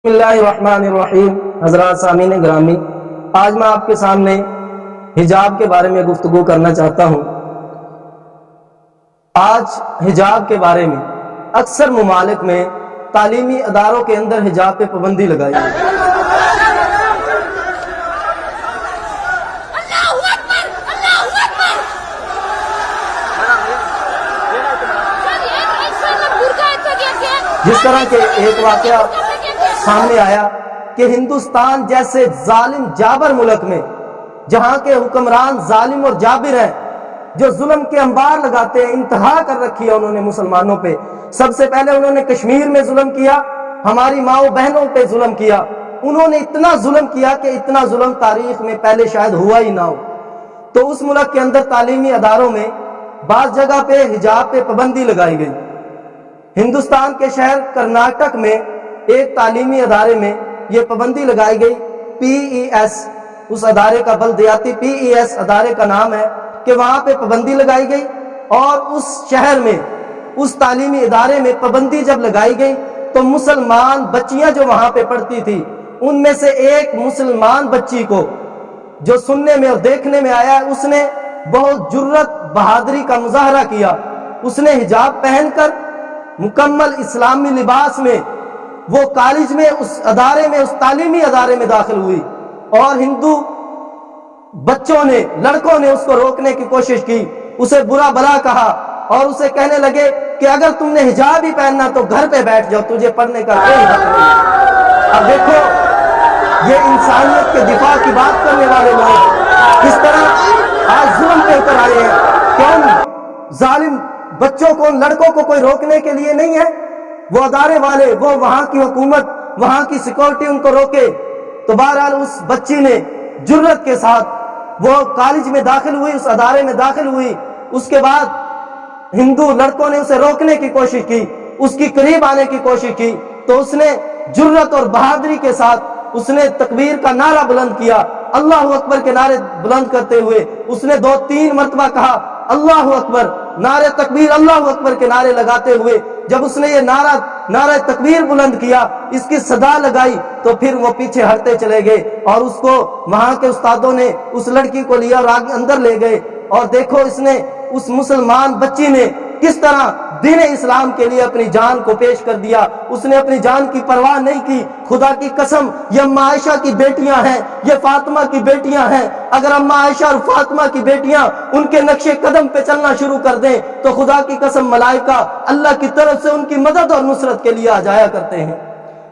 بسم اللہ الرحمن الرحیم۔ حضرات سامعین گرامی، آج میں آپ کے سامنے حجاب کے بارے میں گفتگو کرنا چاہتا ہوں۔ آج حجاب کے بارے میں اکثر ممالک میں تعلیمی اداروں کے اندر حجاب پہ پابندی لگائی ہے۔ جس طرح کے ایک واقعہ سامنے آیا کہ ہندوستان جیسے ظالم جابر ملک میں جہاں کے حکمران ظالم اور جابر ہیں، جو ظلم کے انبار لگاتے ہیں، انتہا کر رکھی ہے انہوں نے مسلمانوں پہ۔ سب سے پہلے انہوں نے کشمیر میں ظلم کیا، ہماری ماؤں بہنوں پہ ظلم کیا۔ انہوں نے اتنا ظلم کیا کہ اتنا ظلم تاریخ میں پہلے شاید ہوا ہی نہ ہو۔ تو اس ملک کے اندر تعلیمی اداروں میں بعض جگہ پہ حجاب پہ پابندی لگائی گئی۔ ہندوستان کے شہر کرناٹک میں ایک تعلیمی ادارے میں یہ پابندی لگائی گئی، PES، اس ادارے کا بلدیاتی PES ادارے کا نام ہے، کہ وہاں پہ پابندی لگائی گئی۔ اور اس شہر میں اس تعلیمی ادارے میں پابندی جب لگائی گئی تو مسلمان بچیاں جو وہاں پہ پڑھتی تھی، ان میں سے ایک مسلمان بچی کو جو سننے میں اور دیکھنے میں آیا، اس نے بہت جرت بہادری کا مظاہرہ کیا۔ اس نے حجاب پہن کر مکمل اسلامی لباس میں وہ کالج میں، اس ادارے میں، اس تعلیمی ادارے میں داخل ہوئی، اور ہندو بچوں نے، لڑکوں نے اس کو روکنے کی کوشش کی، اسے برا بھلا کہا اور اسے کہنے لگے کہ اگر تم نے حجاب ہی پہننا تو گھر پہ بیٹھ جاؤ، تجھے پڑھنے کا کوئی حق نہیں۔ اب دیکھو، یہ انسانیت کے دفاع کی بات کرنے والے لوگ کس طرح آج ظلم پہ اتر آئے ہیں کہ ان ظالم بچوں کو، ان لڑکوں کو کوئی روکنے کے لیے نہیں ہے۔ وہ ادارے والے، وہ وہاں کی حکومت، وہاں کی سیکورٹی ان کو روکے۔ تو بہرحال اس بچی نے جرت کے ساتھ وہ کالج میں داخل ہوئی، اس ادارے میں داخل ہوئی۔ اس کے بعد ہندو لڑکوں نے اسے روکنے کی کوشش کی، اس کی قریب آنے کی کوشش کی، تو اس نے جرت اور بہادری کے ساتھ اس نے تکبیر کا نعرہ بلند کیا، اللہ اکبر کے نعرے بلند کرتے ہوئے اس نے 2-3 مرتبہ کہا اللہ اکبر، نعرہ تکبیر، اللہ اکبر کے نعرے لگاتے ہوئے جب اس نے یہ نعرہ تکبیر بلند کیا، اس کی صدا لگائی، تو پھر وہ پیچھے ہٹتے چلے گئے اور اس کو وہاں کے استادوں نے اس لڑکی کو لیا اور آگے اندر لے گئے۔ اور دیکھو اس نے، اس مسلمان بچی نے کس طرح دین اسلام کے لیے اپنی جان کو پیش کر دیا۔ اس نے اپنی جان کی پرواہ نہیں کی۔ خدا کی قسم، یہ اماں عائشہ کی بیٹیاں ہیں، یہ فاطمہ کی بیٹیاں ہیں۔ اگر اماں عائشہ اور فاطمہ کی بیٹیاں ان کے نقش قدم پہ چلنا شروع کر دیں تو خدا کی قسم ملائکہ اللہ کی طرف سے ان کی مدد اور نصرت کے لیے آ جایا کرتے ہیں۔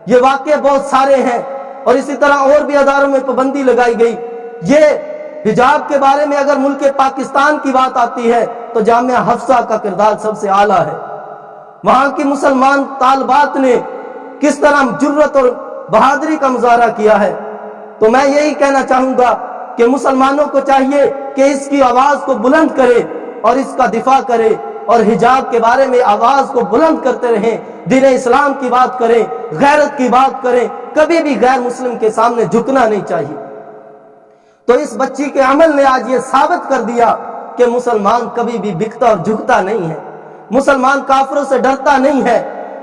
یہ واقعے بہت سارے ہیں، اور اسی طرح اور بھی اداروں میں پابندی لگائی گئی۔ یہ حجاب کے بارے میں اگر ملک پاکستان کی بات آتی ہے تو جامعہ حفصہ کا کردار سب سے اعلیٰ ہے۔ وہاں کی مسلمان طالبات نے کس طرح جرت اور بہادری کا مظاہرہ کیا ہے۔ تو میں یہی کہنا چاہوں گا کہ مسلمانوں کو چاہیے کہ اس کی آواز کو بلند کرے اور اس کا دفاع کرے، اور حجاب کے بارے میں آواز کو بلند کرتے رہیں، دین اسلام کی بات کریں، غیرت کی بات کریں، کبھی بھی غیر مسلم کے سامنے جھکنا نہیں چاہیے۔ تو اس بچی کے عمل نے آج یہ ثابت کر دیا کہ مسلمان کبھی بھی بکتا اور جھکتا نہیں ہے، مسلمان کافروں سے ڈرتا نہیں ہے۔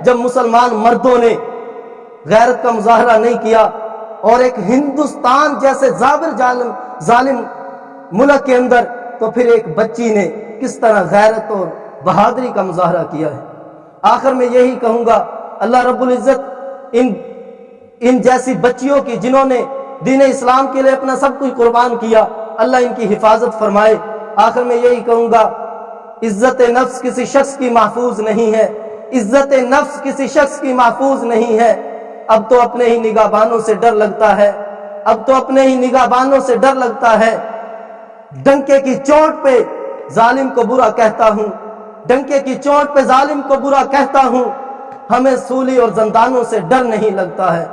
جب مسلمان مردوں نے غیرت کا مظاہرہ نہیں کیا، اور ایک ہندوستان جیسے ظالم ملک کے اندر، تو پھر ایک بچی نے کس طرح غیرت اور بہادری کا مظاہرہ کیا ہے۔ آخر میں یہی کہوں گا، اللہ رب العزت ان جیسی بچیوں کی، جنہوں نے دین اسلام کے لیے اپنا سب کچھ قربان کیا، اللہ ان کی حفاظت فرمائے۔ آخر میں یہی کہوں گا، عزت نفس کسی شخص کی محفوظ نہیں ہے، عزت نفس کسی شخص کی محفوظ نہیں ہے۔ اب تو اپنے ہی نگہبانوں سے ڈر لگتا ہے، اب تو اپنے ہی نگہبانوں سے ڈر لگتا ہے۔ ڈنکے کی چوٹ پہ ظالم کو برا کہتا ہوں، ڈنکے کی چوٹ پہ ظالم کو برا کہتا ہوں، ہمیں سولی اور زندانوں سے ڈر نہیں لگتا ہے۔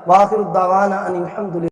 وآخر الدعوانا ان الحمدللہ۔